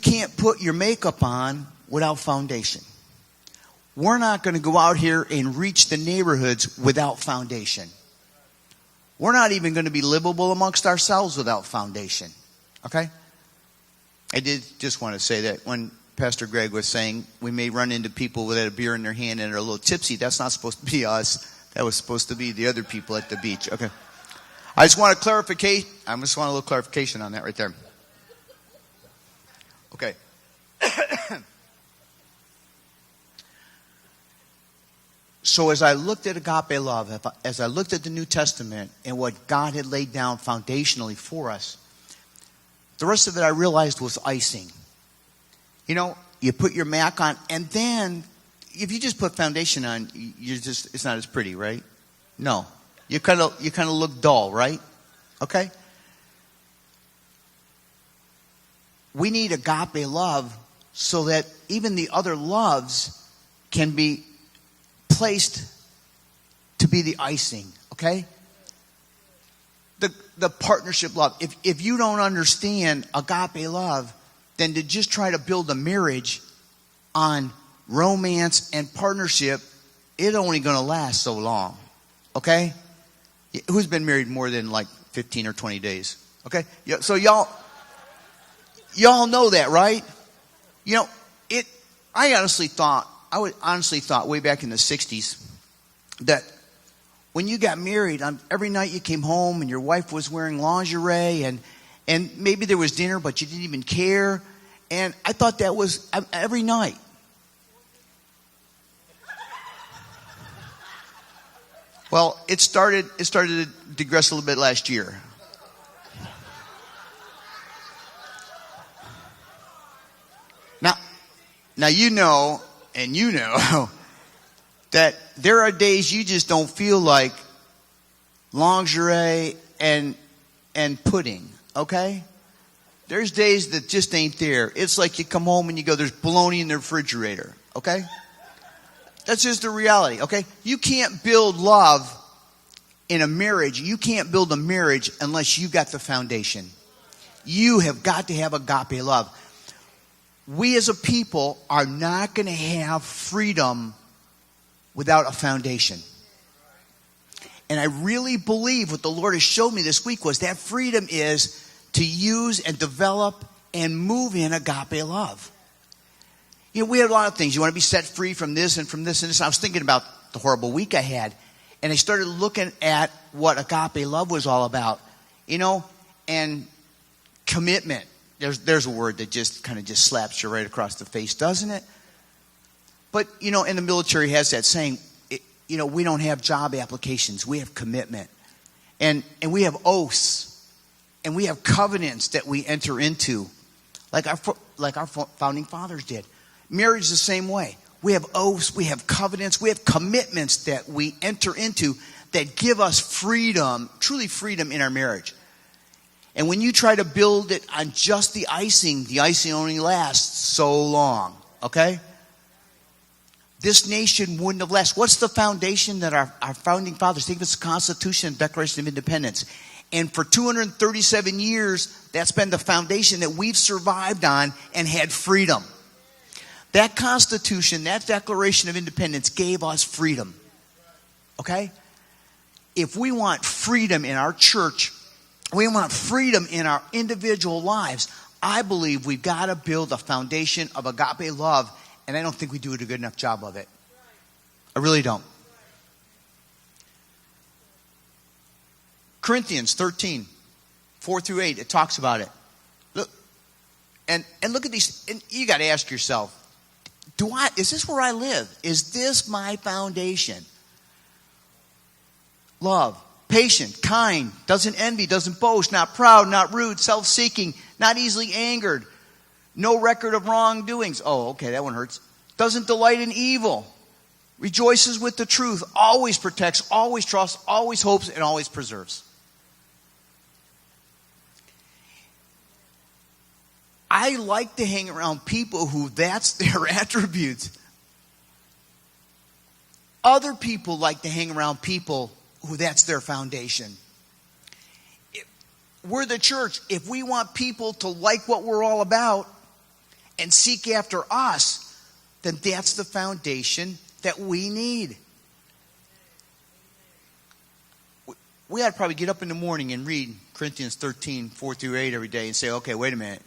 can't put your makeup on without foundation. We're not going to go out here and reach the neighborhoods without foundation. We're not even going to be livable amongst ourselves without foundation. Okay? I did just want to say that when Pastor Greg was saying we may run into people with a beer in their hand and are a little tipsy, that's not supposed to be us. That was supposed to be the other people at the beach. Okay. I just want a little clarification on that right there. Okay. So as I looked at agape love, as I looked at the New Testament and what God had laid down foundationally for us, the rest of it I realized was icing. You know, you put your Mac on, and then if you just put foundation on, it's not as pretty, right? No. You kind of look dull, right? Okay? We need agape love so that even the other loves can be placed to be the icing, okay? The partnership love. If you don't understand agape love, then to just try to build a marriage on romance and partnership, it's only going to last so long, okay? Who's been married more than like 15 or 20 days? Okay? So y'all know that, right? You know, I honestly thought way back in the 60s that when you got married, every night you came home and your wife was wearing lingerie and maybe there was dinner, but you didn't even care. And I thought that was every night. Well, it started to digress a little bit last year. Now you know that there are days you just don't feel like lingerie and pudding, okay? There's days that just ain't there. It's like you come home and you go, there's bologna in the refrigerator, okay? That's just the reality, okay? You can't build love in a marriage. You can't build a marriage unless you got the foundation. You have got to have agape love. We as a people are not going to have freedom without a foundation. And I really believe what the Lord has showed me this week was that freedom is to use and develop and move in agape love. You know, we have a lot of things. You want to be set free from this and from this and this. I was thinking about the horrible week I had. And I started looking at what agape love was all about. You know, and commitment. There's a word that just kind of just slaps you right across the face, doesn't it? But, you know, and the military has that saying, you know, we don't have job applications. We have commitment. And we have oaths. And we have covenants that we enter into. Like our founding fathers did. Marriage is the same way. We have oaths. We have covenants. We have commitments that we enter into that give us freedom, truly freedom in our marriage. And when you try to build it on just the icing only lasts so long, okay? This nation wouldn't have lasted. What's the foundation that our founding fathers gave us? The Constitution and Declaration of Independence. And for 237 years, that's been the foundation that we've survived on and had freedom. That Constitution, that Declaration of Independence gave us freedom, okay? If we want freedom in our church, we want freedom in our individual lives, I believe we've got to build a foundation of agape love, and I don't think we do a good enough job of it. I really don't. Corinthians 13, 4 through 8, it talks about it. Look, and look at these, and you got to ask yourself, is this where I live? Is this my foundation? Love. Patient, kind, doesn't envy, doesn't boast, not proud, not rude, self-seeking, not easily angered, no record of wrongdoings. Oh, okay, that one hurts. Doesn't delight in evil, rejoices with the truth, always protects, always trusts, always hopes, and always preserves. I like to hang around people who that's their attributes. Other people like to hang around people who that's their foundation. We're the church. If we want people to like what we're all about and seek after us, then that's the foundation that we need. We ought to probably get up in the morning and read Corinthians 13, 4 through 8 every day and say, okay, wait a minute,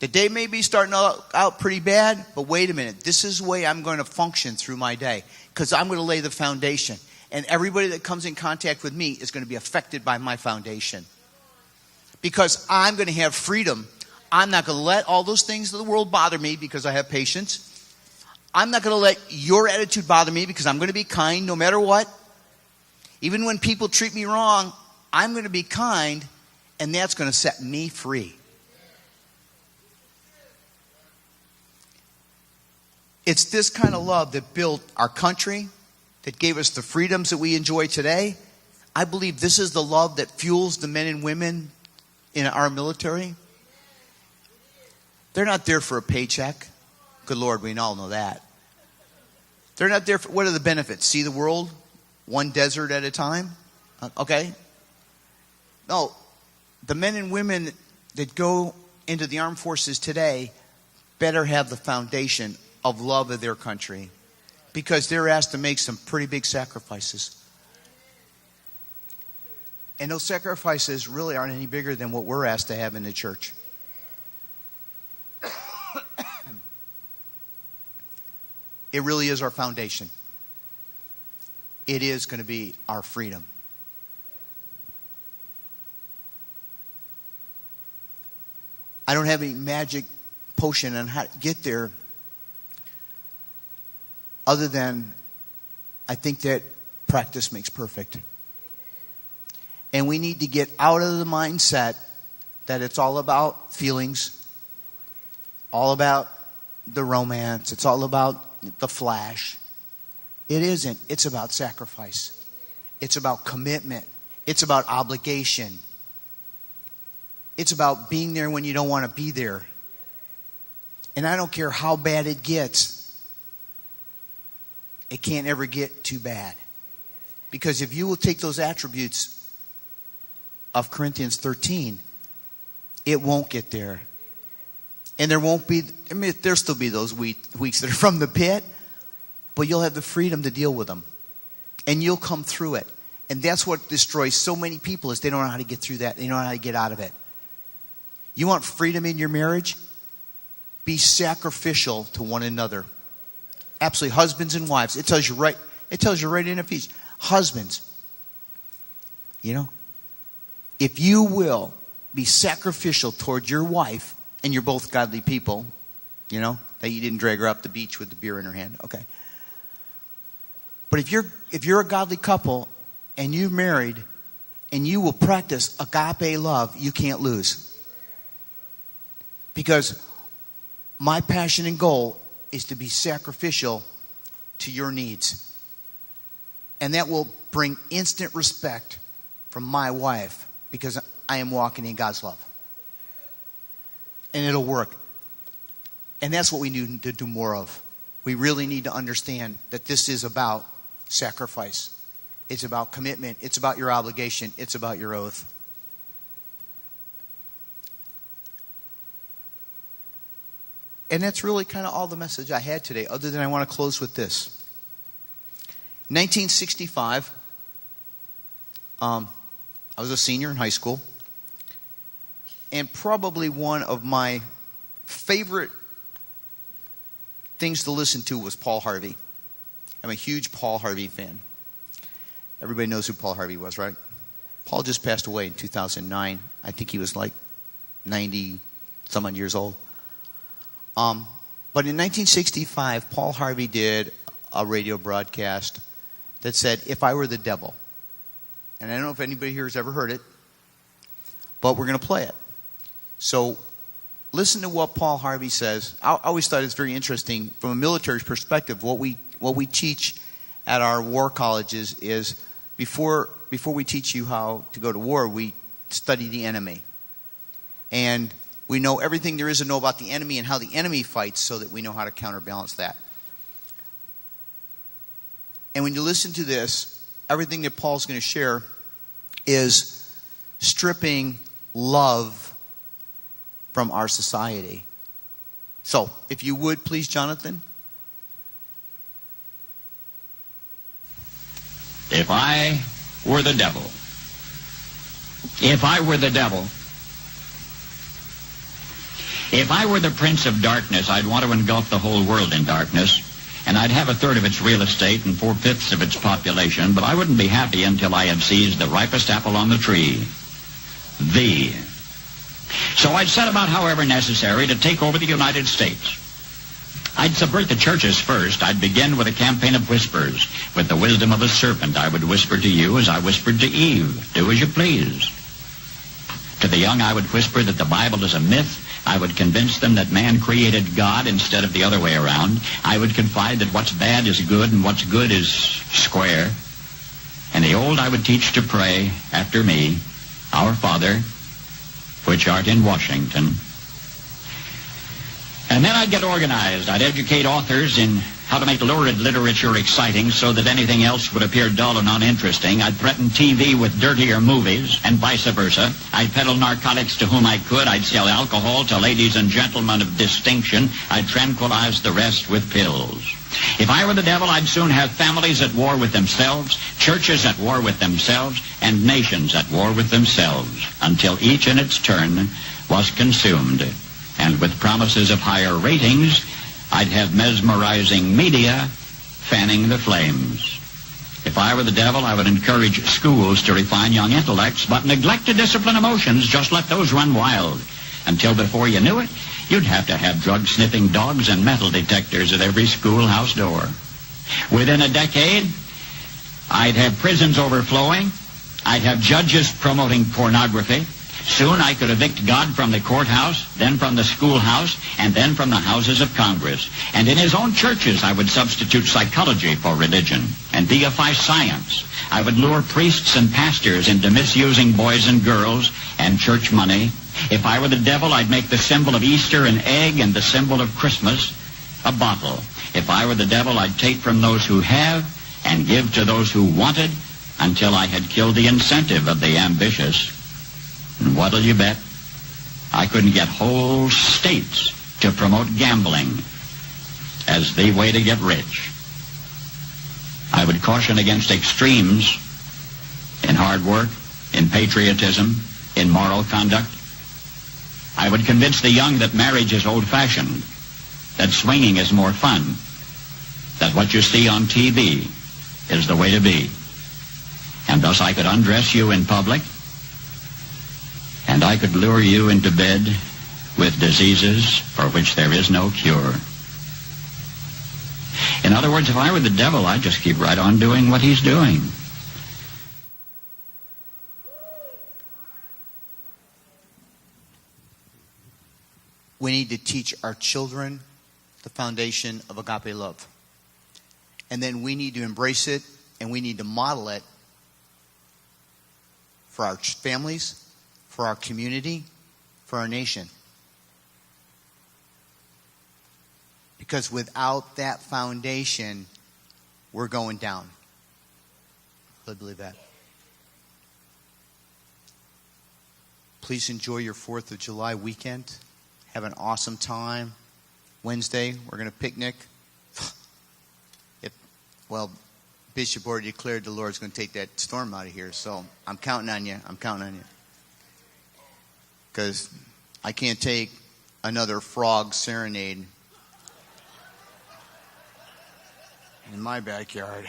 the day may be starting out pretty bad, but wait a minute. This is the way I'm going to function through my day because I'm going to lay the foundation. And everybody that comes in contact with me is going to be affected by my foundation. Because I'm going to have freedom. I'm not going to let all those things of the world bother me because I have patience. I'm not going to let your attitude bother me because I'm going to be kind no matter what. Even when people treat me wrong, I'm going to be kind, and that's going to set me free. It's this kind of love that built our country, that gave us the freedoms that we enjoy today. I believe this is the love that fuels the men and women in our military. They're not there for a paycheck. Good Lord, we all know that. They're not there for, what are the benefits? See the world one desert at a time? Okay? No, the men and women that go into the armed forces today better have the foundation of love of their country because they're asked to make some pretty big sacrifices. And those sacrifices really aren't any bigger than what we're asked to have in the church. It really is our foundation. It is going to be our freedom. I don't have any magic potion on how to get there other than I think that practice makes perfect. And we need to get out of the mindset that it's all about feelings, all about the romance, it's all about the flash. It isn't. It's about sacrifice. It's about commitment. It's about obligation. It's about being there when you don't want to be there. And I don't care how bad it gets. It can't ever get too bad. Because if you will take those attributes of Corinthians 13, it won't get there. And there won't be, there'll still be those weeks that are from the pit, but you'll have the freedom to deal with them. And you'll come through it. And that's what destroys so many people is they don't know how to get through that. They don't know how to get out of it. You want freedom in your marriage? Be sacrificial to one another. Absolutely. Husbands and wives. It tells you right in Ephesians. Husbands, if you will be sacrificial toward your wife, and you're both godly people, that you didn't drag her up the beach with the beer in her hand. Okay. But if you're a godly couple and you're married and you will practice agape love, you can't lose. Because my passion and goal is to be sacrificial to your needs. And that will bring instant respect from my wife because I am walking in God's love. And it'll work. And that's what we need to do more of. We really need to understand that this is about sacrifice. It's about commitment. It's about your obligation. It's about your oath. And that's really kind of all the message I had today, other than I want to close with this. 1965, I was a senior in high school. And probably one of my favorite things to listen to was Paul Harvey. I'm a huge Paul Harvey fan. Everybody knows who Paul Harvey was, right? Paul just passed away in 2009. I think he was like 90-some years old. But in 1965, Paul Harvey did a radio broadcast that said, "If I were the devil." And I don't know if anybody here has ever heard it, but we're going to play it. So listen to what Paul Harvey says. I always thought it's very interesting from a military perspective. What we teach at our war colleges is before we teach you how to go to war, we study the enemy. And we know everything there is to know about the enemy and how the enemy fights so that we know how to counterbalance that. And when you listen to this, everything that Paul's going to share is stripping love from our society. So, if you would, please, Jonathan. If I were the devil, if I were the devil, if I were the prince of darkness, I'd want to engulf the whole world in darkness, and I'd have a third of its real estate and 4/5 of its population, but I wouldn't be happy until I had seized the ripest apple on the tree, thee. So I'd set about, however necessary, to take over the United States. I'd subvert the churches first. I'd begin with a campaign of whispers. With the wisdom of a serpent, I would whisper to you as I whispered to Eve, do as you please. To the young, I would whisper that the Bible is a myth. I would convince them that man created God instead of the other way around. I would confide that what's bad is good and what's good is square. And the old I would teach to pray after me, Our Father, which art in Washington. And then I'd get organized. I'd educate authors in how to make lurid literature exciting so that anything else would appear dull and uninteresting. I'd threaten TV with dirtier movies and vice versa. I'd peddle narcotics to whom I could. I'd sell alcohol to ladies and gentlemen of distinction. I'd tranquilize the rest with pills. If I were the devil, I'd soon have families at war with themselves, churches at war with themselves, and nations at war with themselves, until each in its turn was consumed. And with promises of higher ratings, I'd have mesmerizing media fanning the flames. If I were the devil, I would encourage schools to refine young intellects, but neglect to discipline emotions. Just let those run wild. Until before you knew it, you'd have to have drug-sniffing dogs and metal detectors at every schoolhouse door. Within a decade, I'd have prisons overflowing. I'd have judges promoting pornography. Soon I could evict God from the courthouse, then from the schoolhouse, and then from the houses of Congress. And in his own churches, I would substitute psychology for religion and deify science. I would lure priests and pastors into misusing boys and girls and church money. If I were the devil, I'd make the symbol of Easter an egg and the symbol of Christmas a bottle. If I were the devil, I'd take from those who have and give to those who wanted until I had killed the incentive of the ambitious. And what'll you bet? I couldn't get whole states to promote gambling as the way to get rich. I would caution against extremes in hard work, in patriotism, in moral conduct. I would convince the young that marriage is old-fashioned, that swinging is more fun, that what you see on TV is the way to be. And thus I could undress you in public, and I could lure you into bed with diseases for which there is no cure. In other words, if I were the devil, I'd just keep right on doing what he's doing. We need to teach our children the foundation of agape love. And then we need to embrace it, and we need to model it for our families, for our community, for our nation. Because without that foundation, we're going down. I believe that. Please enjoy your 4th of July weekend. Have an awesome time. Wednesday, we're going to picnic. Bishop already declared the Lord's going to take that storm out of here. So I'm counting on you. I'm counting on you. Because I can't take another frog serenade in my backyard.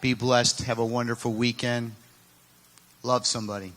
Be blessed. Have a wonderful weekend. Love somebody.